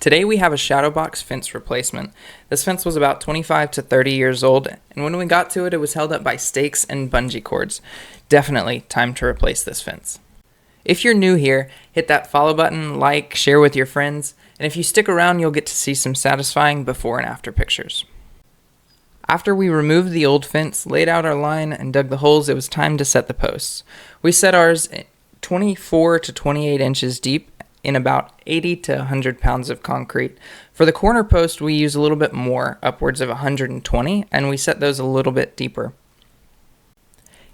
Today we have a shadowbox fence replacement. This fence was about 25 to 30 years old, and when we got to it, it was held up by stakes and bungee cords. Definitely time to replace this fence. If you're new here, hit that follow button, like, share with your friends, and if you stick around, you'll get to see some satisfying before and after pictures. After we removed the old fence, laid out our line, and dug the holes, it was time to set the posts. We set ours 24 to 28 inches deep in about 80 to 100 pounds of concrete. For the corner post, we use a little bit more, upwards of 120, and we set those a little bit deeper.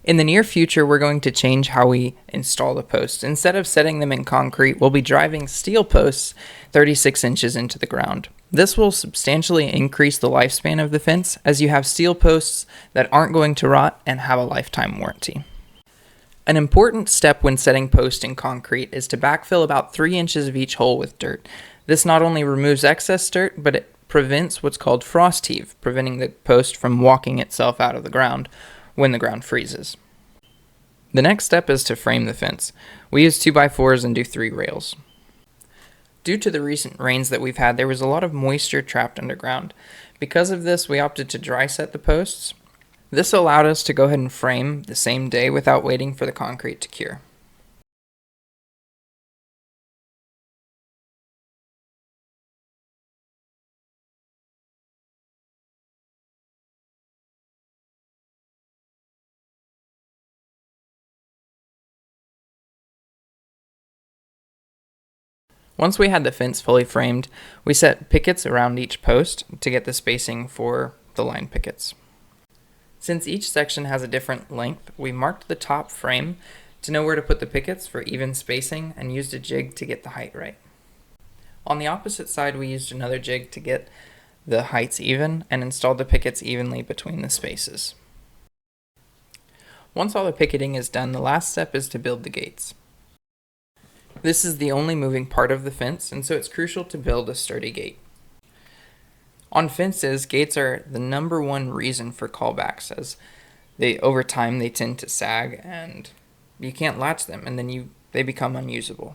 In the near future, we're going to change how we install the posts. Instead of setting them in concrete, we'll be driving steel posts 36 inches into the ground. This will substantially increase the lifespan of the fence, as you have steel posts that aren't going to rot and have a lifetime warranty. An important step when setting posts in concrete is to backfill about 3 inches of each hole with dirt. This not only removes excess dirt, but it prevents what's called frost heave, preventing the post from walking itself out of the ground when the ground freezes. The next step is to frame the fence. We use 2x4s and do 3 rails. Due to the recent rains that we've had, there was a lot of moisture trapped underground. Because of this, we opted to dry set the posts. This allowed us to go ahead and frame the same day without waiting for the concrete to cure. Once we had the fence fully framed, we set pickets around each post to get the spacing for the line pickets. Since each section has a different length, we marked the top frame to know where to put the pickets for even spacing and used a jig to get the height right. On the opposite side, we used another jig to get the heights even and installed the pickets evenly between the spaces. Once all the picketing is done, the last step is to build the gates. This is the only moving part of the fence, and so it's crucial to build a sturdy gate. On fences, gates are the number one reason for callbacks, as over time they tend to sag and you can't latch them, and then they become unusable.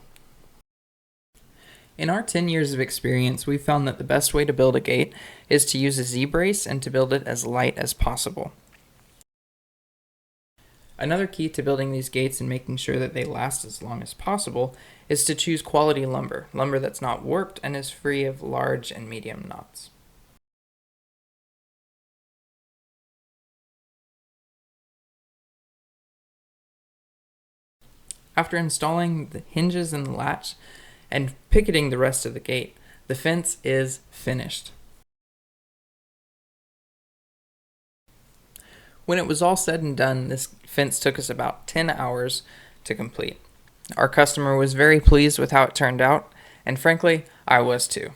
In our 10 years of experience, we've found that the best way to build a gate is to use a Z-brace and to build it as light as possible. Another key to building these gates and making sure that they last as long as possible is to choose quality lumber that's not warped and is free of large and medium knots. After installing the hinges and the latch and picketing the rest of the gate, the fence is finished. When it was all said and done, this fence took us about 10 hours to complete. Our customer was very pleased with how it turned out, and frankly, I was too.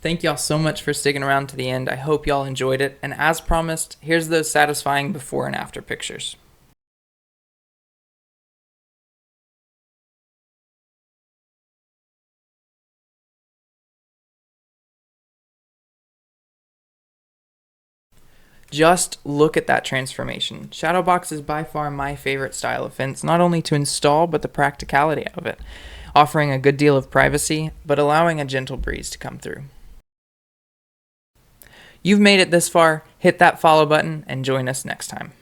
Thank y'all so much for sticking around to the end. I hope y'all enjoyed it, and as promised, here's those satisfying before and after pictures. Just look at that transformation. Shadowbox is by far my favorite style of fence, not only to install, but the practicality of it, offering a good deal of privacy, but allowing a gentle breeze to come through. You've made it this far, hit that follow button and join us next time.